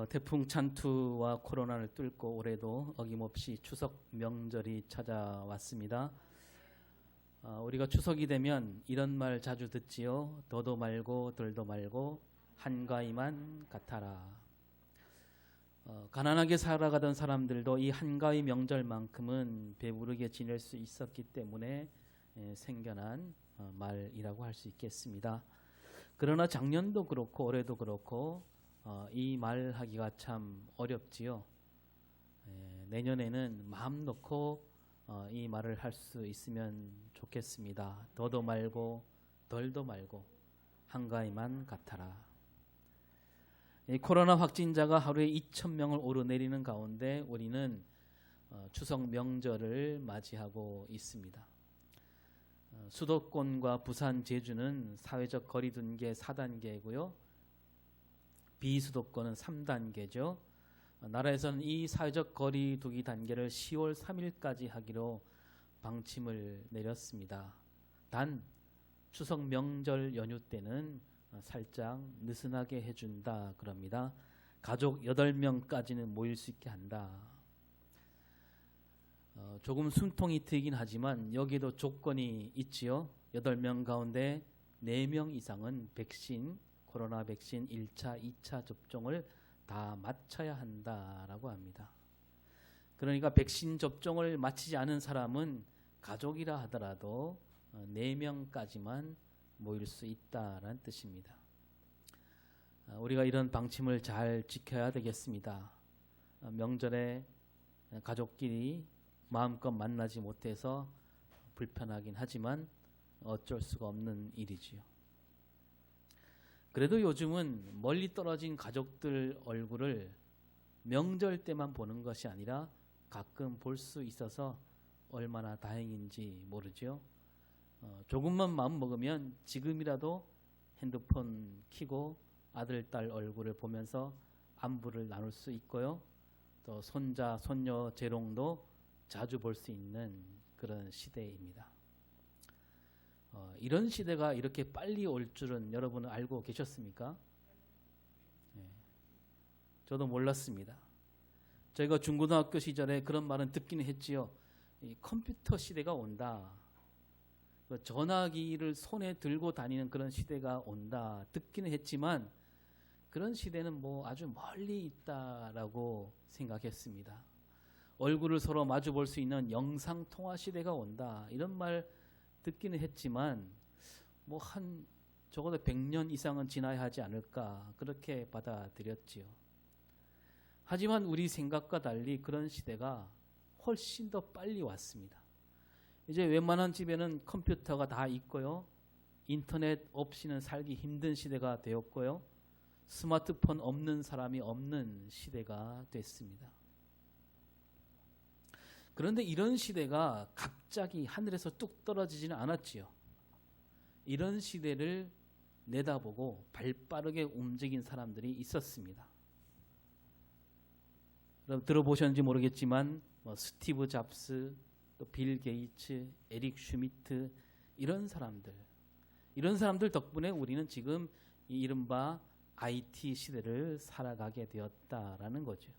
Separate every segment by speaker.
Speaker 1: 태풍 찬투와 코로나를 뚫고 올해도 어김없이 추석 명절이 찾아왔습니다. 우리가 추석이 되면 이런 말 자주 듣지요. 더도 말고 덜도 말고 한가위만 같아라. 가난하게 살아가던 사람들도 이 한가위 명절만큼은 배부르게 지낼 수 있었기 때문에 생겨난 말이라고 할 수 있겠습니다. 그러나 작년도 그렇고 올해도 그렇고 이 말하기가 참 어렵지요. 내년에는 마음 놓고 이 말을 할 수 있으면 좋겠습니다. 더도 말고 덜도 말고 한가위만 같아라. 이 코로나 확진자가 하루에 2,000명을 오르내리는 가운데 우리는 추석 명절을 맞이하고 있습니다. 수도권과 부산, 제주는 사회적 거리두기 4단계고요. 비수도권은 3단계죠. 나라에서는 이 사회적 거리두기 단계를 10월 3일까지 하기로 방침을 내렸습니다. 단 추석 명절 연휴 때는 살짝 느슨하게 해준다 그럽니다. 가족 8명까지는 모일 수 있게 한다. 조금 숨통이 트이긴 하지만 여기도 조건이 있지요. 8명 가운데 4명 이상은 코로나 백신 1차, 2차 접종을 다 마쳐야 한다라고 합니다. 그러니까 백신 접종을 마치지 않은 사람은 가족이라 하더라도 4명까지만 모일 수 있다라는 뜻입니다. 우리가 이런 방침을 잘 지켜야 되겠습니다. 명절에 가족끼리 마음껏 만나지 못해서 불편하긴 하지만 어쩔 수가 없는 일이지요. 그래도 요즘은 멀리 떨어진 가족들 얼굴을 명절 때만 보는 것이 아니라 가끔 볼 수 있어서 얼마나 다행인지 모르죠. 조금만 마음 먹으면 지금이라도 핸드폰 켜고 아들, 딸 얼굴을 보면서 안부를 나눌 수 있고요. 또 손자, 손녀 재롱도 자주 볼 수 있는 그런 시대입니다. 이런 시대가 이렇게 빨리 올 줄은 여러분은 알고 계셨습니까? 저도 몰랐습니다. 저희가 중고등학교 시절에 그런 말은 듣기는 했지요. 이 컴퓨터 시대가 온다. 전화기를 손에 들고 다니는 그런 시대가 온다. 듣기는 했지만 그런 시대는 뭐 아주 멀리 있다라고 생각했습니다. 얼굴을 서로 마주 볼 수 있는 영상통화 시대가 온다. 이런 말 듣기는 했지만 뭐 적어도 100년 이상은 지나야 하지 않을까 그렇게 받아들였지요. 하지만 우리 생각과 달리 그런 시대가 훨씬 더 빨리 왔습니다. 이제 웬만한 집에는 컴퓨터가 다 있고요. 인터넷 없이는 살기 힘든 시대가 되었고요. 스마트폰 없는 사람이 없는 시대가 됐습니다. 그런데 이런 시대가 갑자기 하늘에서 뚝 떨어지지는 않았지요. 이런 시대를 내다보고 발빠르게 움직인 사람들이 있었습니다. 들어보셨는지 모르겠지만 스티브 잡스, 또 빌 게이츠, 에릭 슈미트 이런 사람들 덕분에 우리는 지금 이 이른바 IT 시대를 살아가게 되었다라는 거죠.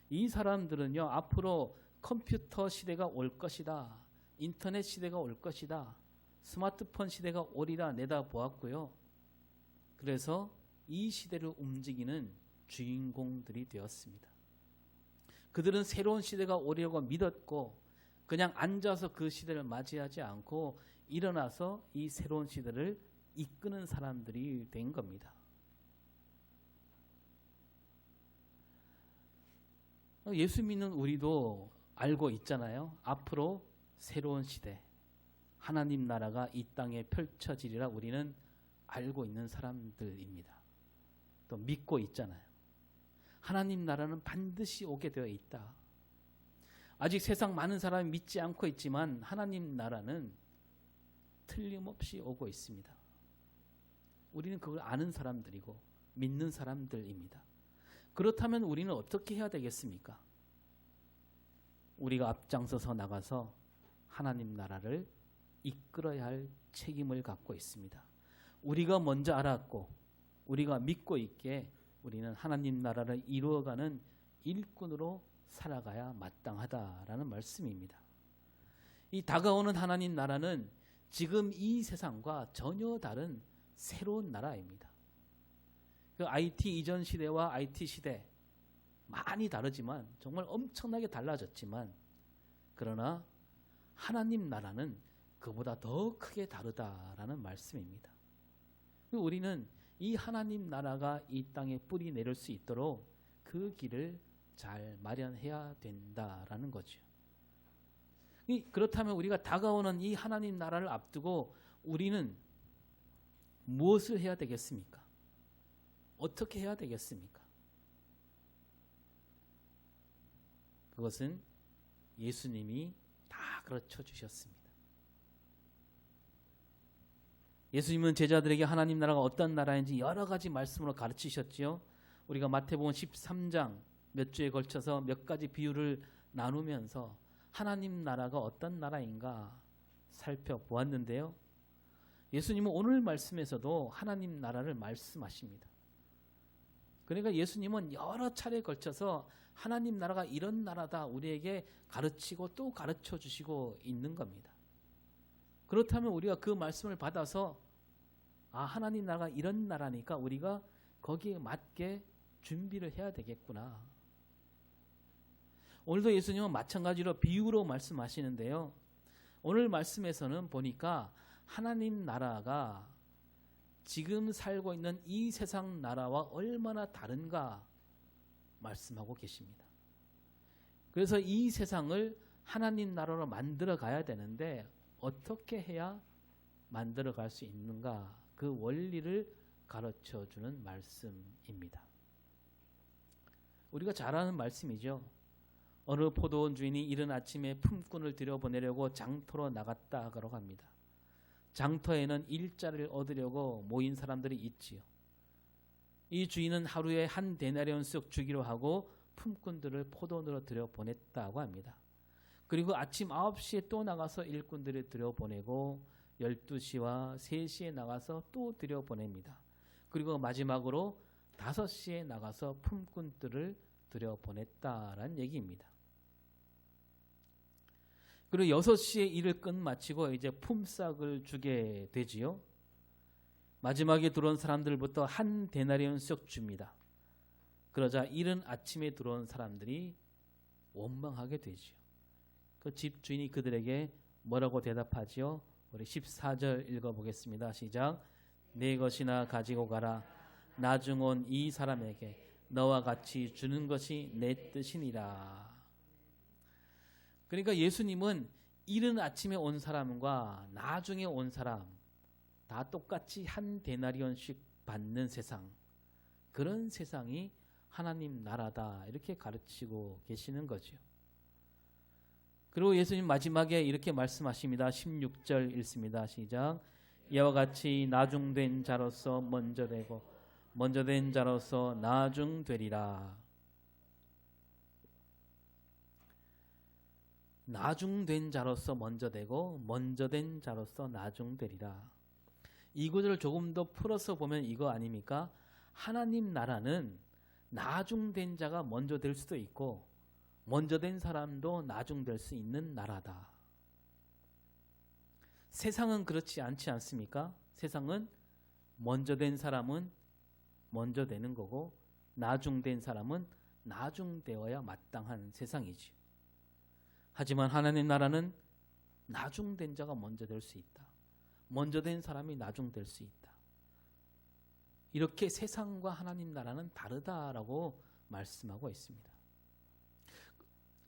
Speaker 1: 이 사람들은요, 앞으로 컴퓨터 시대가 올 것이다. 인터넷 시대가 올 것이다. 스마트폰 시대가 오리라 내다보았고요. 그래서 이 시대를 움직이는 주인공들이 되었습니다. 그들은 새로운 시대가 오리라고 믿었고 그냥 앉아서 그 시대를 맞이하지 않고 일어나서 이 새로운 시대를 이끄는 사람들이 된 겁니다. 예수 믿는 우리도 알고 있잖아요. 앞으로 새로운 시대, 하나님 나라가 이 땅에 펼쳐지리라 우리는 알고 있는 사람들입니다. 또 믿고 있잖아요. 하나님 나라는 반드시 오게 되어 있다. 아직 세상 많은 사람이 믿지 않고 있지만 하나님 나라는 틀림없이 오고 있습니다. 우리는 그걸 아는 사람들이고 믿는 사람들입니다. 그렇다면 우리는 어떻게 해야 되겠습니까? 우리가 앞장서서 나가서 하나님 나라를 이끌어야 할 책임을 갖고 있습니다. 우리가 먼저 알았고 우리가 믿고 있기에 우리는 하나님 나라를 이루어가는 일꾼으로 살아가야 마땅하다라는 말씀입니다. 이 다가오는 하나님 나라는 지금 이 세상과 전혀 다른 새로운 나라입니다. 그 IT 이전 시대와 IT 시대 많이 다르지만 정말 엄청나게 달라졌지만 그러나 하나님 나라는 그보다 더 크게 다르다라는 말씀입니다. 우리는 이 하나님 나라가 이 땅에 뿌리 내릴 수 있도록 그 길을 잘 마련해야 된다라는 거죠. 그렇다면 우리가 다가오는 이 하나님 나라를 앞두고 우리는 무엇을 해야 되겠습니까? 어떻게 해야 되겠습니까? 그것은 예수님이 다 가르쳐 주셨습니다. 예수님은 제자들에게 하나님 나라가 어떤 나라인지 여러 가지 말씀으로 가르치셨지요. 우리가 마태복음 13장 몇 주에 걸쳐서 몇 가지 비유를 나누면서 하나님 나라가 어떤 나라인가 살펴보았는데요. 예수님은 오늘 말씀에서도 하나님 나라를 말씀하십니다. 그러니까 예수님은 여러 차례에 걸쳐서 하나님 나라가 이런 나라다 우리에게 가르치고 또 가르쳐 주시고 있는 겁니다. 그렇다면 우리가 그 말씀을 받아서 하나님 나라가 이런 나라니까 우리가 거기에 맞게 준비를 해야 되겠구나. 오늘도 예수님은 마찬가지로 비유로 말씀하시는데요. 오늘 말씀에서는 보니까 하나님 나라가 지금 살고 있는 이 세상 나라와 얼마나 다른가 말씀하고 계십니다. 그래서 이 세상을 하나님 나라로 만들어 가야 되는데 어떻게 해야 만들어 갈 수 있는가 그 원리를 가르쳐 주는 말씀입니다. 우리가 잘 아는 말씀이죠. 어느 포도원 주인이 이른 아침에 품꾼을 들여보내려고 장터로 나갔다고 합니다. 장터에는 일자리를 얻으려고 모인 사람들이 있지요. 이 주인은 하루에 한 데나리온씩 주기로 하고 품꾼들을 포도원으로 들여보냈다고 합니다. 그리고 아침 9시에 또 나가서 일꾼들을 들여보내고 12시와 3시에 나가서 또 들여보냅니다. 그리고 마지막으로 5시에 나가서 품꾼들을 들여보냈다라는 얘기입니다. 그리고 6시에 일을 끝마치고 이제 품삯을 주게 되지요. 마지막에 들어온 사람들부터 한 데나리온씩 줍니다. 그러자 이른 아침에 들어온 사람들이 원망하게 되지요. 그 집주인이 그들에게 뭐라고 대답하지요? 우리 14절 읽어보겠습니다. 시작. 내 것이나 가지고 가라. 나중 온 이 사람에게 너와 같이 주는 것이 내 뜻이니라. 그러니까 예수님은 이른 아침에 온 사람과 나중에 온 사람 다 똑같이 한 데나리온씩 받는 세상, 그런 세상이 하나님 나라다 이렇게 가르치고 계시는 거죠. 그리고 예수님 마지막에 이렇게 말씀하십니다. 16절 읽습니다. 시작. 이와 같이 나중된 자로서 먼저 되고 먼저 된 자로서 나중되리라. 나중된 자로서 먼저 되고 먼저 된 자로서 나중되리라. 이 구절을 조금 더 풀어서 보면 이거 아닙니까? 하나님 나라는 나중된 자가 먼저 될 수도 있고 먼저 된 사람도 나중될 수 있는 나라다. 세상은 그렇지 않지 않습니까? 세상은 먼저 된 사람은 먼저 되는 거고 나중된 사람은 나중되어야 마땅한 세상이지. 하지만 하나님 나라는 나중된 자가 먼저 될 수 있다. 먼저 된 사람이 나중될 수 있다. 이렇게 세상과 하나님 나라는 다르다라고 말씀하고 있습니다.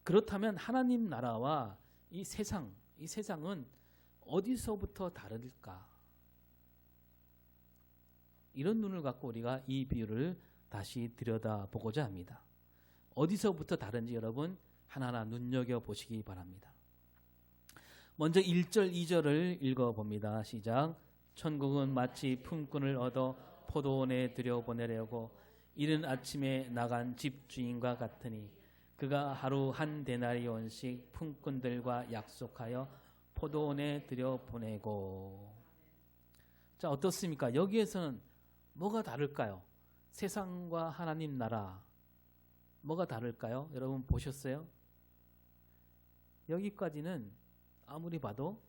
Speaker 1: 그렇다면 하나님 나라와 이 세상은 어디서부터 다를까? 이런 눈을 갖고 우리가 이 비유를 다시 들여다보고자 합니다. 어디서부터 다른지 여러분 하나하나 눈여겨보시기 바랍니다. 먼저 1절, 2절을 읽어봅니다. 시작. 천국은 마치 품꾼을 얻어 포도원에 들여보내려고 이른 아침에 나간 집주인과 같으니 그가 하루 한 데나리온씩 품꾼들과 약속하여 포도원에 들여보내고. 자, 어떻습니까? 여기에서는 뭐가 다를까요? 세상과 하나님 나라 뭐가 다를까요? 여러분 보셨어요? 여기까지는 아무리 봐도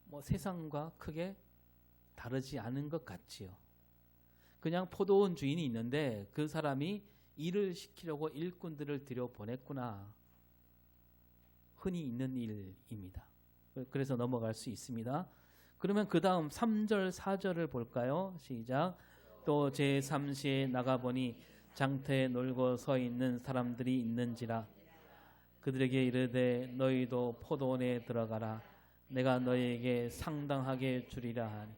Speaker 1: 뭐 세상과 크게 다르지 않은 것 같지요. 그냥 포도원 주인이 있는데 그 사람이 일을 시키려고 일꾼들을 들여보냈구나. 흔히 있는 일입니다. 그래서 넘어갈 수 있습니다. 그러면 그 다음 3절 4절을 볼까요? 시작. 또 제3시에 나가보니 장터에 놀고 서 있는 사람들이 있는지라. 그들에게 이르되 너희도 포도원에 들어가라. 내가 너희에게 상당하게 주리라 하니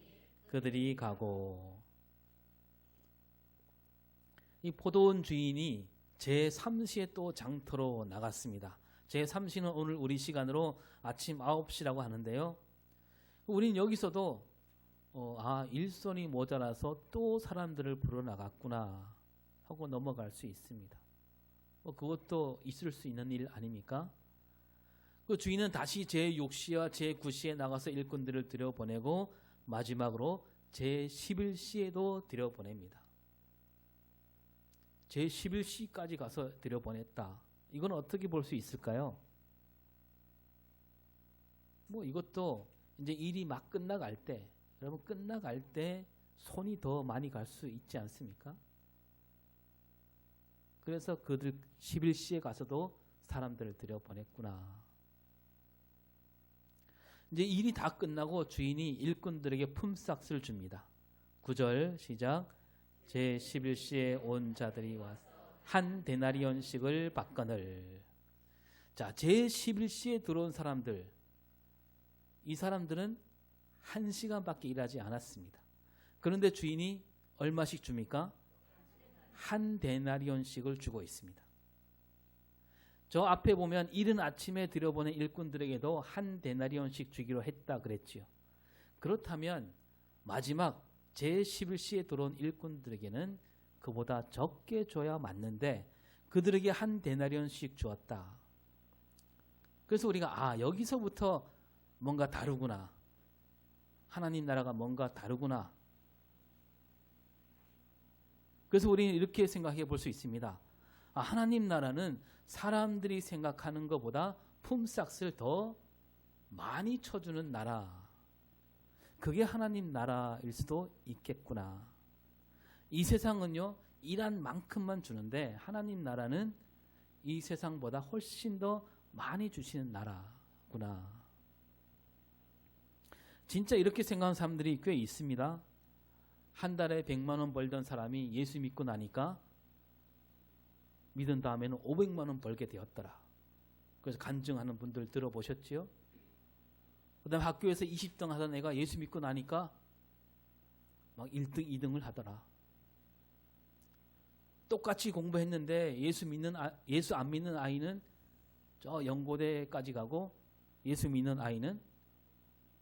Speaker 1: 그들이 가고. 이 포도원 주인이 제3시에 또 장터로 나갔습니다. 제3시는 오늘 우리 시간으로 아침 9시라고 하는데요. 우린 여기서도 일손이 모자라서 또 사람들을 불러 나갔구나 하고 넘어갈 수 있습니다. 그것도 있을 수 있는 일 아닙니까? 그 주인은 다시 제6시와 제9시에 나가서 일꾼들을 들여보내고 마지막으로 제11시에도 들여보냅니다. 제11시까지 가서 들여보냈다. 이건 어떻게 볼 수 있을까요? 이것도 이제 일이 막 끝나갈 때, 여러분 끝나갈 때 손이 더 많이 갈 수 있지 않습니까? 그래서 그들 11시에 가서도 사람들을 들여보냈구나. 이제 일이 다 끝나고 주인이 일꾼들에게 품삯을 줍니다. 9절 시작. 제11시에 온 자들이 와서 한 데나리온씩을 받거늘. 자, 제11시에 들어온 사람들, 이 사람들은 1시간밖에 일하지 않았습니다. 그런데 주인이 얼마씩 줍니까? 한 데나리온씩을 주고 있습니다. 저 앞에 보면 이른 아침에 들여보낸 일꾼들에게도 한 데나리온씩 주기로 했다 그랬지요. 그렇다면 마지막 제11시에 들어온 일꾼들에게는 그보다 적게 줘야 맞는데 그들에게 한 데나리온씩 주었다. 그래서 우리가 여기서부터 뭔가 다르구나. 하나님 나라가 뭔가 다르구나. 그래서 우리는 이렇게 생각해 볼 수 있습니다. 하나님 나라는 사람들이 생각하는 것보다 품삯을 더 많이 쳐주는 나라. 그게 하나님 나라일 수도 있겠구나. 이 세상은요, 일한 만큼만 주는데 하나님 나라는 이 세상보다 훨씬 더 많이 주시는 나라구나. 진짜 이렇게 생각하는 사람들이 꽤 있습니다. 한 달에 100만 원 벌던 사람이 예수 믿고 나니까 믿은 다음에는 500만 원 벌게 되었더라. 그래서 간증하는 분들 들어보셨지요? 그 다음에 학교에서 20등 하던 애가 예수 믿고 나니까 막 1등, 2등을 하더라. 똑같이 공부했는데 예수 안 믿는 아이는 저 연고대까지 가고 예수 믿는 아이는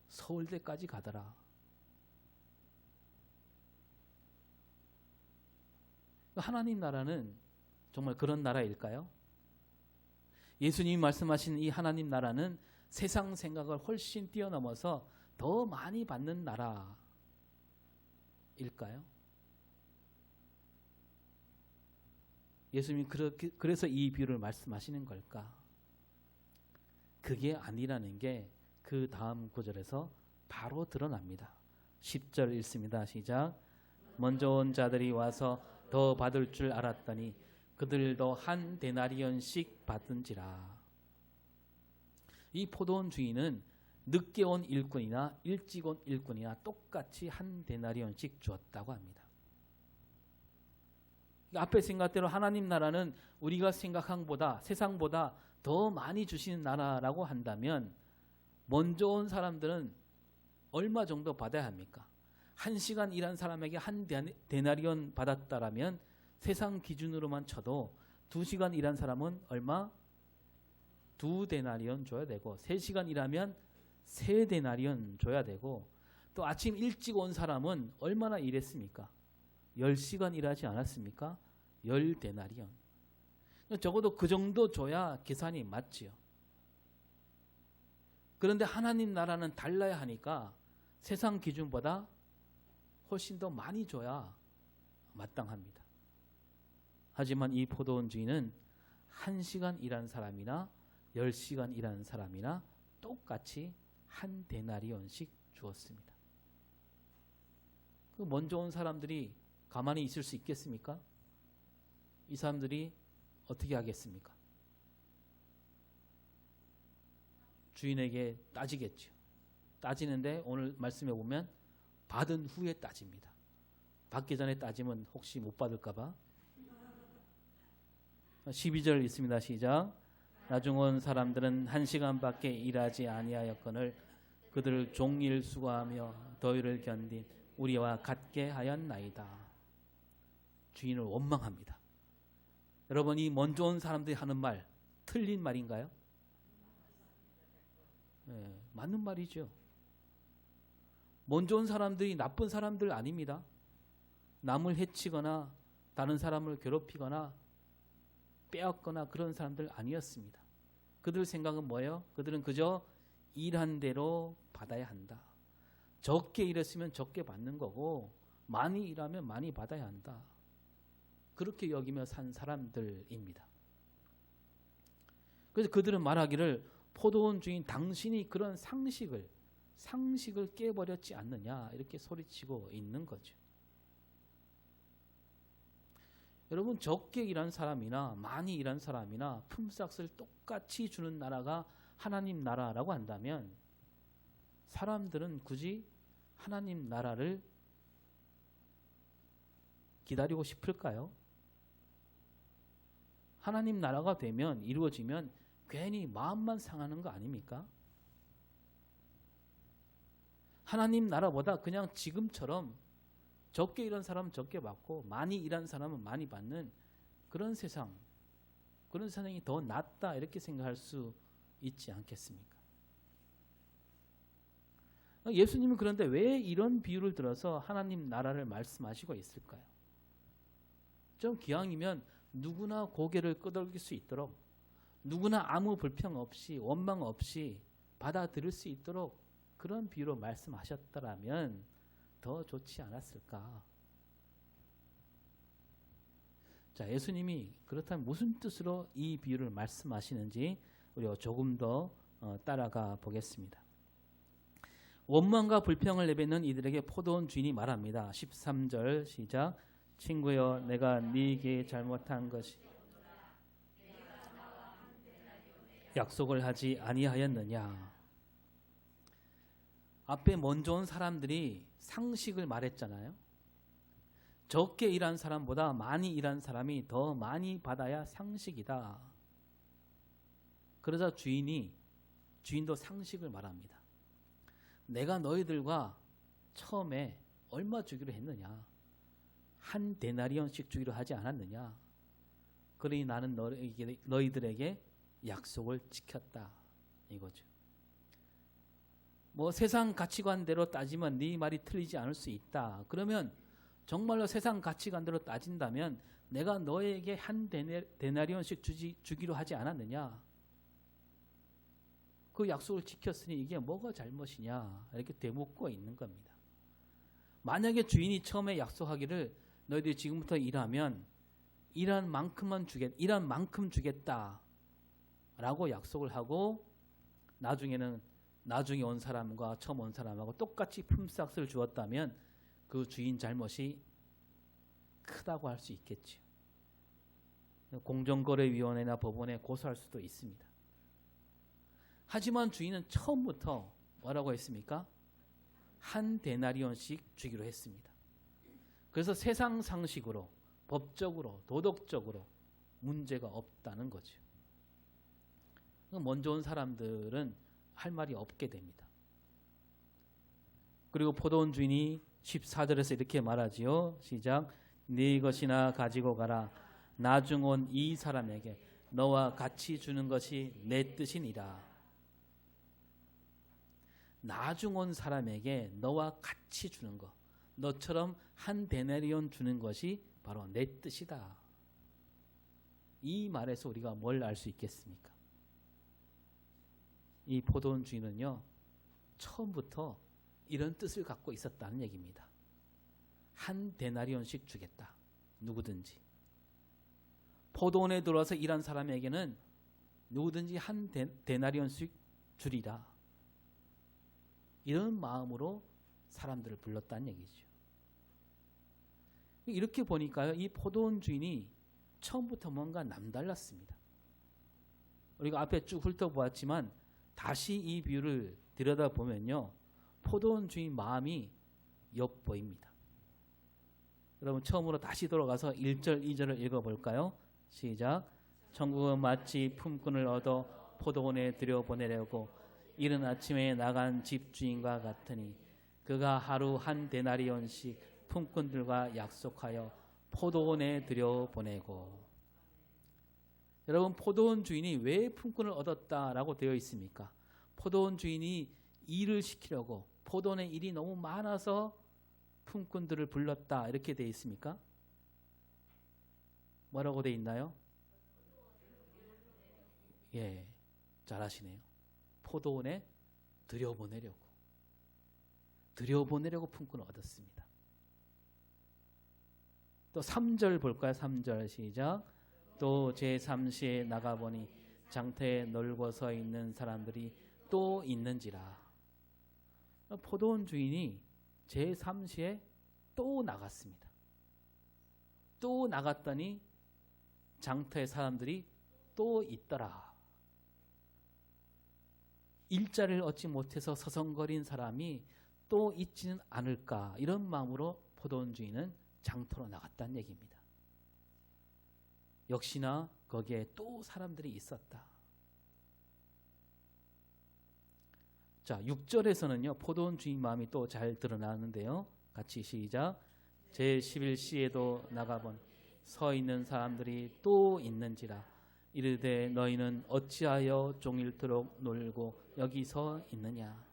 Speaker 1: 서울대까지 가더라. 하나님 나라는 정말 그런 나라일까요? 예수님이 말씀하신 이 하나님 나라는 세상 생각을 훨씬 뛰어넘어서 더 많이 받는 나라일까요? 예수님이 그래서 이 비유를 말씀하시는 걸까? 그게 아니라는 게 그 다음 구절에서 바로 드러납니다. 10절 읽습니다. 시작. 먼저 온 자들이 와서 더 받을 줄 알았더니 그들도 한 데나리온씩 받은지라. 이 포도원 주인은 늦게 온 일꾼이나 일찍 온 일꾼이나 똑같이 한 데나리온씩 주었다고 합니다. 앞에 생각대로 하나님 나라는 우리가 생각한 보다 세상보다 더 많이 주시는 나라라고 한다면 먼저 온 사람들은 얼마 정도 받아야 합니까? 1시간 일한 사람에게 한 데나리온 받았다라면 세상 기준으로만 쳐도 2시간 일한 사람은 얼마? 2데나리온 줘야 되고 3시간 일하면 3데나리온 줘야 되고 또 아침 일찍 온 사람은 얼마나 일했습니까? 10시간 일하지 않았습니까? 10데나리온. 적어도 그 정도 줘야 계산이 맞지요. 그런데 하나님 나라는 달라야 하니까 세상 기준보다 훨씬 더 많이 줘야 마땅합니다. 하지만 이 포도원 주인은 1시간 일한 사람이나 10시간 일한 사람이나 똑같이 한 데나리온씩 주었습니다. 그 먼저 온 사람들이 가만히 있을 수 있겠습니까? 이 사람들이 어떻게 하겠습니까? 주인에게 따지겠죠. 따지는데 오늘 말씀해 보면 받은 후에 따집니다. 받기 전에 따지면 혹시 못 받을까 봐. 12절 있습니다. 시작. 나중 온 사람들은 1시간밖에 일하지 아니하였거늘 그들을 종일 수고하며 더위를 견딘 우리와 같게 하였나이다. 주인을 원망합니다. 여러분, 이 먼저 온 사람들이 하는 말 틀린 말인가요? 네, 맞는 말이죠. 먼저 온 사람들이 나쁜 사람들 아닙니다. 남을 해치거나 다른 사람을 괴롭히거나 빼앗거나 그런 사람들 아니었습니다. 그들 생각은 뭐예요? 그들은 그저 일한 대로 받아야 한다. 적게 일했으면 적게 받는 거고 많이 일하면 많이 받아야 한다. 그렇게 여기며 산 사람들입니다. 그래서 그들은 말하기를 포도원 주인 당신이 그런 상식을 깨버렸지 않느냐 이렇게 소리치고 있는 거죠. 여러분, 적게 일한 사람이나 많이 일한 사람이나 품삯을 똑같이 주는 나라가 하나님 나라라고 한다면 사람들은 굳이 하나님 나라를 기다리고 싶을까요? 하나님 나라가 되면 이루어지면 괜히 마음만 상하는 거 아닙니까? 하나님 나라보다 그냥 지금처럼 적게 일한 사람은 적게 받고 많이 일한 사람은 많이 받는 그런 세상이 더 낫다 이렇게 생각할 수 있지 않겠습니까? 예수님은 그런데 왜 이런 비유를 들어서 하나님 나라를 말씀하시고 있을까요? 좀 기왕이면 누구나 고개를 끄덕일 수 있도록 누구나 아무 불평 없이 원망 없이 받아들일 수 있도록 그런 비유로 말씀하셨더라면 더 좋지 않았을까? 자, 예수님이 그렇다면 무슨 뜻으로 이 비유를 말씀하시는지 우리가 조금 더 따라가 보겠습니다. 원망과 불평을 내뱉는 이들에게 포도원 주인이 말합니다. 13절 시작. 친구여, 내가 네게 잘못한 것이 약속을 하지 아니하였느냐. 앞에 먼저 온 사람들이 상식을 말했잖아요. 적게 일한 사람보다 많이 일한 사람이 더 많이 받아야 상식이다. 그러자 주인도 상식을 말합니다. 내가 너희들과 처음에 얼마 주기로 했느냐? 한 데나리온씩 주기로 하지 않았느냐? 그러니 나는 너희들에게 약속을 지켰다. 이거죠. 뭐 세상 가치관대로 따지면 네 말이 틀리지 않을 수 있다. 그러면 정말로 세상 가치관대로 따진다면 내가 너에게 한 데나리온씩 주기로 하지 않았느냐? 그 약속을 지켰으니 이게 뭐가 잘못이냐? 이렇게 되묻고 있는 겁니다. 만약에 주인이 처음에 약속하기를 너희들이 지금부터 일하면 일한 만큼 주겠다 라고 약속을 하고 나중에 온 사람과 처음 온 사람하고 똑같이 품삯을 주었다면 그 주인 잘못이 크다고 할 수 있겠죠. 공정거래위원회나 법원에 고소할 수도 있습니다. 하지만 주인은 처음부터 뭐라고 했습니까? 한 데나리온씩 주기로 했습니다. 그래서 세상 상식으로, 법적으로, 도덕적으로 문제가 없다는 거죠. 먼저 온 사람들은 할 말이 없게 됩니다. 그리고 포도원 주인이 14절에서 이렇게 말하지요. 시작. 네 것이나 가지고 가라. 나중 온 이 사람에게 너와 같이 주는 것이 내 뜻이니라. 나중 온 사람에게 너와 같이 주는 것, 너처럼 한 데나리온 주는 것이 바로 내 뜻이다. 이 말에서 우리가 뭘 알 수 있겠습니까? 이 포도원 주인은요, 처음부터 이런 뜻을 갖고 있었다는 얘기입니다. 한 데나리온씩 주겠다. 누구든지. 포도원에 들어와서 일한 사람에게는 누구든지 한 데나리온씩 주리라. 이런 마음으로 사람들을 불렀다는 얘기죠. 이렇게 보니까요, 이 포도원 주인이 처음부터 뭔가 남달랐습니다. 우리가 앞에 쭉 훑어보았지만 다시 이 비유를 들여다보면요, 포도원 주인 마음이 엿보입니다. 여러분 처음으로 다시 돌아가서 1절 2절을 읽어볼까요? 시작. 천국은 마치 품꾼을 얻어 포도원에 들여보내려고 이른 아침에 나간 집주인과 같으니 그가 하루 한 데나리온씩 품꾼들과 약속하여 포도원에 들여보내고. 여러분 포도원 주인이 왜 품꾼을 얻었다라고 되어 있습니까? 포도원 주인이 일을 시키려고, 포도원에 일이 너무 많아서 품꾼들을 불렀다 이렇게 되어 있습니까? 뭐라고 되어 있나요? 예, 잘하시네요. 포도원에 들여보내려고 품꾼을 얻었습니다. 또 3절 볼까요? 3절 시작. 또 제3시에 나가보니 장터에 널고 서 있는 사람들이 또 있는지라. 포도원 주인이 제3시에 또 나갔습니다. 또 나갔더니 장터에 사람들이 또 있더라. 일자리를 얻지 못해서 서성거린 사람이 또 있지는 않을까, 이런 마음으로 포도원 주인은 장터로 나갔다는 얘기입니다. 역시나 거기에 또 사람들이 있었다. 자, 6절에서는요 포도원 주인 마음이 또 잘 드러나는데요, 같이 시작. 제11시에도 나가본 서 있는 사람들이 또 있는지라. 이르되 너희는 어찌하여 종일토록 놀고 여기 서 있느냐.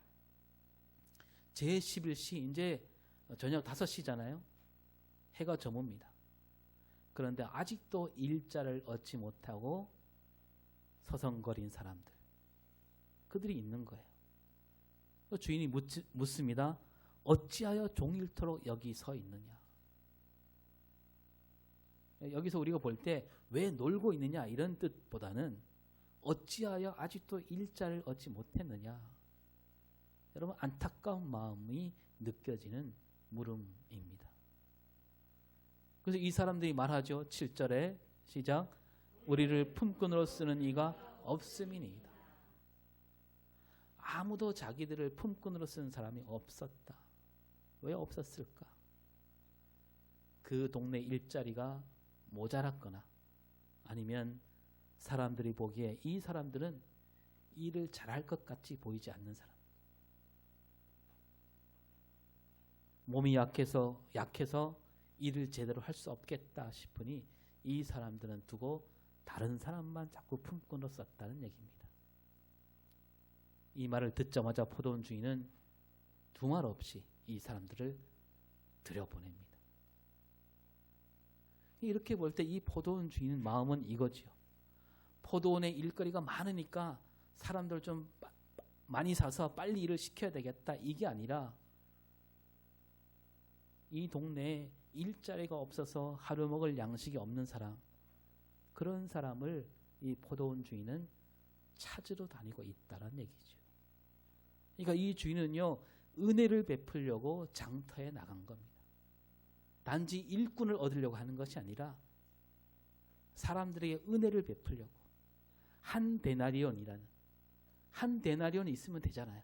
Speaker 1: 제11시, 이제 저녁 5시잖아요. 해가 저뭅니다. 그런데 아직도 일자를 얻지 못하고 서성거린 사람들, 그들이 있는 거예요. 주인이 묻습니다. 어찌하여 종일토록 여기 서 있느냐. 여기서 우리가 볼 때 왜 놀고 있느냐 이런 뜻보다는 어찌하여 아직도 일자를 얻지 못했느냐. 여러분 안타까운 마음이 느껴지는 물음입니다. 그래서 이 사람들이 말하죠. 7절에 시작. 우리를 품꾼으로 쓰는 이가 없음이니이다. 아무도 자기들을 품꾼으로 쓰는 사람이 없었다. 왜 없었을까? 그 동네 일자리가 모자랐거나 아니면 사람들이 보기에 이 사람들은 일을 잘할 것 같이 보이지 않는 사람, 몸이 약해서 일을 제대로 할 수 없겠다 싶으니 이 사람들은 두고 다른 사람만 자꾸 품꾼으로 썼다는 얘기입니다. 이 말을 듣자마자 포도원 주인은 두말 없이 이 사람들을 들여보냅니다. 이렇게 볼 때 이 포도원 주인 마음은 이거지요. 포도원에 일거리가 많으니까 사람들 좀 많이 사서 빨리 일을 시켜야 되겠다, 이게 아니라 이 동네에 일자리가 없어서 하루 먹을 양식이 없는 사람, 그런 사람을 이 포도원 주인은 찾으러 다니고 있다는 얘기죠. 그러니까 이 주인은요 은혜를 베풀려고 장터에 나간 겁니다. 단지 일꾼을 얻으려고 하는 것이 아니라 사람들에게 은혜를 베풀려고. 한 데나리온이라는, 한 데나리온이 있으면 되잖아요.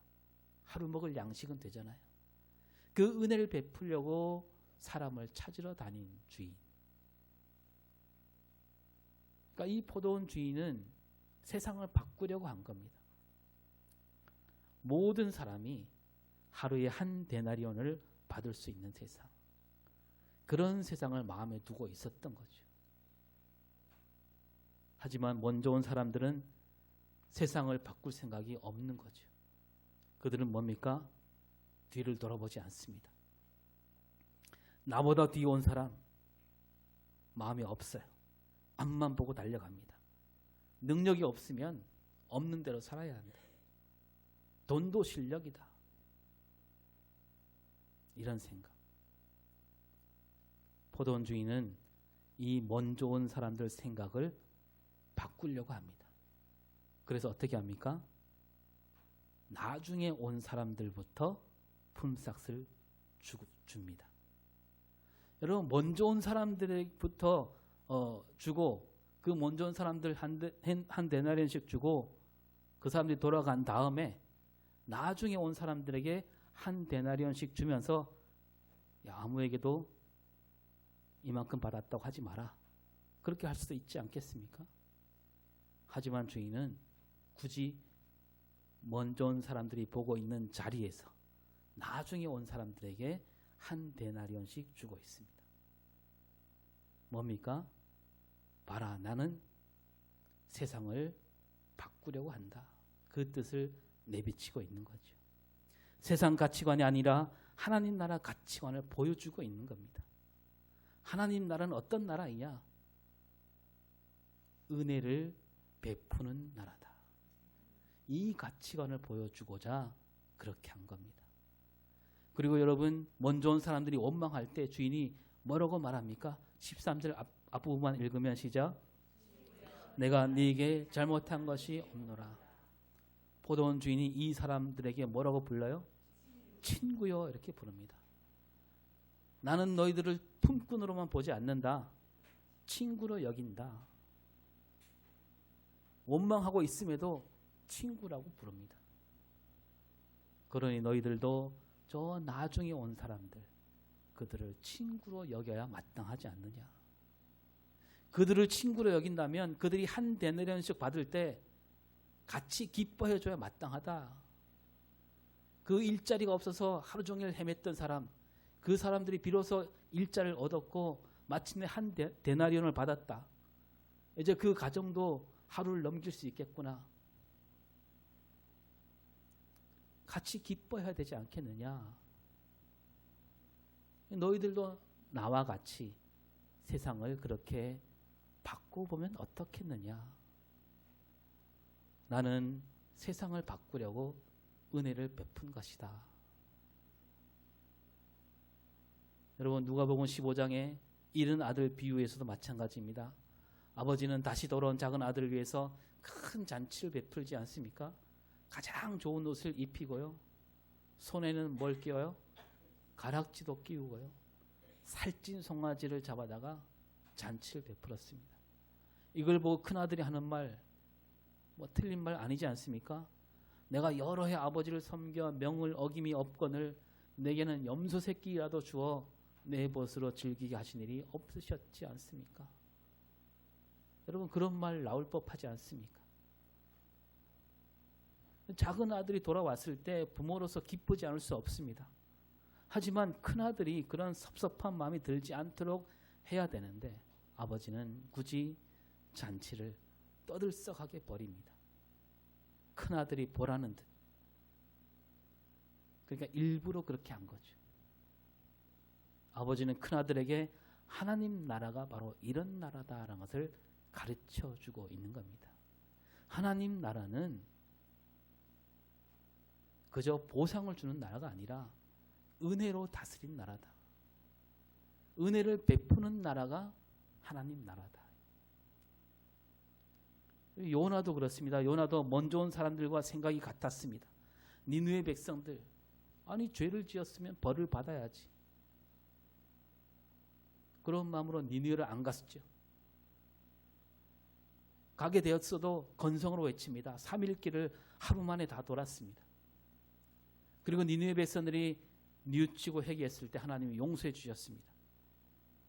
Speaker 1: 하루 먹을 양식은 되잖아요. 그 은혜를 베풀려고 사람을 찾으러 다닌 주인. 그러니까 이 포도원 주인은 세상을 바꾸려고 한 겁니다. 모든 사람이 하루에 한 데나리온을 받을 수 있는 세상, 그런 세상을 마음에 두고 있었던 거죠. 하지만 먼저 온 사람들은 세상을 바꿀 생각이 없는 거죠. 그들은 뭡니까? 뒤를 돌아보지 않습니다. 나보다 뒤에 온 사람 마음이 없어요. 앞만 보고 달려갑니다. 능력이 없으면 없는 대로 살아야 한다. 돈도 실력이다. 이런 생각. 포도원 주인은 이 먼저 온 사람들 생각을 바꾸려고 합니다. 그래서 어떻게 합니까? 나중에 온 사람들부터 품삯을 줍니다. 여러분, 먼저 온 사람들부터 주고, 그 먼저 온 사람들 한 데나리온씩 주고 그 사람들이 돌아간 다음에 나중에 온 사람들에게 한 데나리온씩 주면서, 야, 아무에게도 이만큼 받았다고 하지 마라. 그렇게 할 수도 있지 않겠습니까? 하지만 주인은 굳이 먼저 온 사람들이 보고 있는 자리에서 나중에 온 사람들에게 한 데나리온씩 주고 있습니다. 뭡니까? 봐라, 나는 세상을 바꾸려고 한다. 그 뜻을 내비치고 있는 거죠. 세상 가치관이 아니라 하나님 나라 가치관을 보여주고 있는 겁니다. 하나님 나라는 어떤 나라이냐? 은혜를 베푸는 나라다. 이 가치관을 보여주고자 그렇게 한 겁니다. 그리고 여러분, 먼저 온 사람들이 원망할 때 주인이 뭐라고 말합니까? 13절 앞부분만 읽으면 시작. 내가 네게 잘못한 것이 없노라. 포도원 주인이 이 사람들에게 뭐라고 불러요? 친구요, 이렇게 부릅니다. 나는 너희들을 품꾼으로만 보지 않는다. 친구로 여긴다. 원망하고 있음에도 친구라고 부릅니다. 그러니 너희들도 저 나중에 온 사람들, 그들을 친구로 여겨야 마땅하지 않느냐. 그들을 친구로 여긴다면 그들이 한 데나리온씩 받을 때 같이 기뻐해줘야 마땅하다. 그 일자리가 없어서 하루 종일 헤맸던 사람, 그 사람들이 비로소 일자리를 얻었고 마침내 한 데나리온을 받았다. 이제 그 가정도 하루를 넘길 수 있겠구나. 같이 기뻐해야 되지 않겠느냐. 너희들도 나와 같이 세상을 그렇게 바꿔보면 어떻겠느냐. 나는 세상을 바꾸려고 은혜를 베푼 것이다. 여러분, 누가복음 15장에 잃은 아들 비유에서도 마찬가지입니다. 아버지는 다시 돌아온 작은 아들을 위해서 큰 잔치를 베풀지 않습니까? 가장 좋은 옷을 입히고요. 손에는 뭘 끼워요? 가락지도 끼우고요. 살찐 송아지를 잡아다가 잔치를 베풀었습니다. 이걸 보고 큰아들이 하는 말, 뭐 틀린 말 아니지 않습니까? 내가 여러 해 아버지를 섬겨 명을 어김이 없거늘 내게는 염소 새끼라도 주어 내 벗으로 즐기게 하신 일이 없으셨지 않습니까? 여러분, 그런 말 나올 법하지 않습니까? 작은 아들이 돌아왔을 때 부모로서 기쁘지 않을 수 없습니다. 하지만 큰아들이 그런 섭섭한 마음이 들지 않도록 해야 되는데 아버지는 굳이 잔치를 떠들썩하게 벌입니다. 큰아들이 보라는 듯. 그러니까 일부러 그렇게 한 거죠. 아버지는 큰아들에게 하나님 나라가 바로 이런 나라다라는 것을 가르쳐주고 있는 겁니다. 하나님 나라는 그저 보상을 주는 나라가 아니라 은혜로 다스린 나라다. 은혜를 베푸는 나라가 하나님 나라다. 요나도 그렇습니다. 요나도 먼저 온 사람들과 생각이 같았습니다. 니느웨 백성들, 아니 죄를 지었으면 벌을 받아야지. 그런 마음으로 니느웨를 안 갔었죠. 가게 되었어도 건성으로 외칩니다. 3일 길을 하루 만에 다 돌았습니다. 그리고 니느웨 백성들이 뉘우치고 회개했을 때 하나님이 용서해 주셨습니다.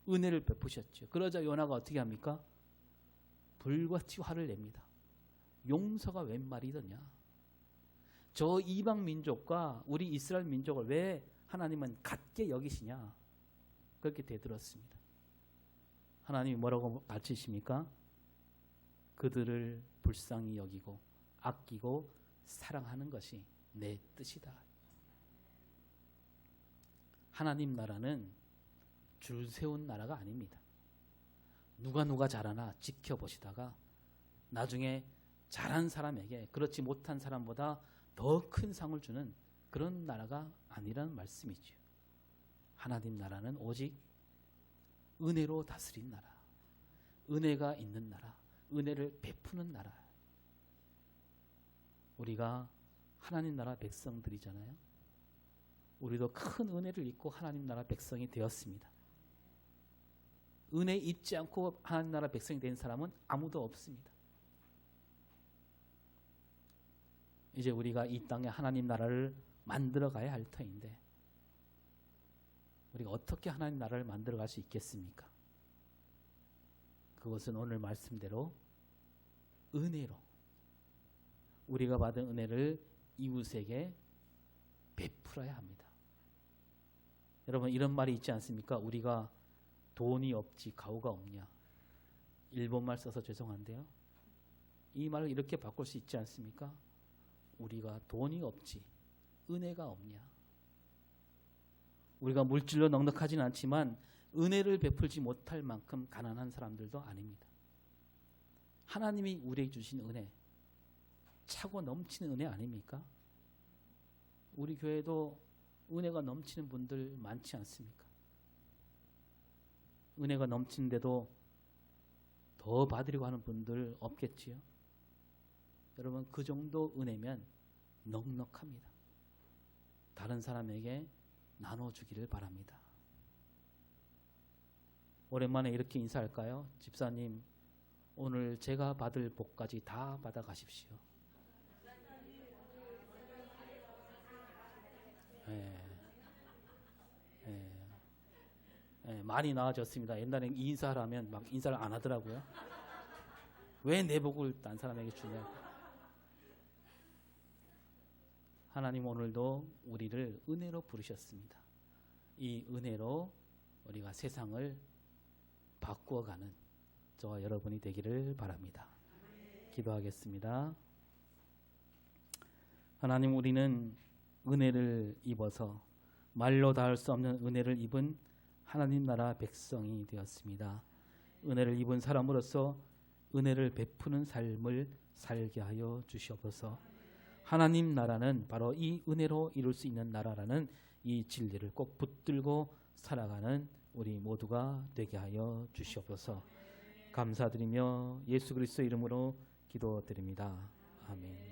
Speaker 1: 은혜를 베푸셨죠. 그러자 요나가 어떻게 합니까? 불같이 화를 냅니다. 용서가 웬 말이더냐. 저 이방 민족과 우리 이스라엘 민족을 왜 하나님은 같게 여기시냐. 그렇게 되들었습니다. 하나님이 뭐라고 가르치십니까? 그들을 불쌍히 여기고 아끼고 사랑하는 것이 내 뜻이다. 하나님 나라는 줄 세운 나라가 아닙니다. 누가 잘하나 지켜보시다가 나중에 잘한 사람에게 그렇지 못한 사람보다 더 큰 상을 주는 그런 나라가 아니라는 말씀이죠. 하나님 나라는 오직 은혜로 다스린 나라, 은혜가 있는 나라, 은혜를 베푸는 나라. 우리가 하나님 나라 백성들이잖아요. 우리도 큰 은혜를 입고 하나님 나라 백성이 되었습니다. 은혜 입지 않고 하나님 나라 백성이 된 사람은 아무도 없습니다. 이제 우리가 이 땅에 하나님 나라를 만들어 가야 할 터인데 우리가 어떻게 하나님 나라를 만들어 갈 수 있겠습니까? 그것은 오늘 말씀대로 은혜로 우리가 받은 은혜를 이웃에게 베풀어야 합니다. 여러분 이런 말이 있지 않습니까? 우리가 돈이 없지 가오가 없냐. 일본말 써서 죄송한데요. 이 말을 이렇게 바꿀 수 있지 않습니까? 우리가 돈이 없지 은혜가 없냐. 우리가 물질로 넉넉하지는 않지만 은혜를 베풀지 못할 만큼 가난한 사람들도 아닙니다. 하나님이 우리에게 주신 은혜, 차고 넘치는 은혜 아닙니까? 우리 교회도 은혜가 넘치는 분들 많지 않습니까? 은혜가 넘치는데도 더 받으려고 하는 분들 없겠지요? 여러분 그 정도 은혜면 넉넉합니다. 다른 사람에게 나눠주기를 바랍니다. 오랜만에 이렇게 인사할까요? 집사님, 오늘 제가 받을 복까지 다 받아가십시오. 많이 나아졌습니다. 옛날엔 인사를 하면 막 인사를 안 하더라고요. 왜 내 복을 딴 사람에게 주냐. 하나님 오늘도 우리를 은혜로 부르셨습니다. 이 은혜로 우리가 세상을 바꾸어가는 저와 여러분이 되기를 바랍니다. 기도하겠습니다. 하나님 우리는 은혜를 입어서 말로 다 할 수 없는 은혜를 입은 하나님 나라 백성이 되었습니다. 은혜를 입은 사람으로서 은혜를 베푸는 삶을 살게 하여 주시옵소서. 하나님 나라는 바로 이 은혜로 이룰 수 있는 나라라는 이 진리를 꼭 붙들고 살아가는 우리 모두가 되게 하여 주시옵소서. 감사드리며 예수 그리스도 이름으로 기도드립니다. 아멘.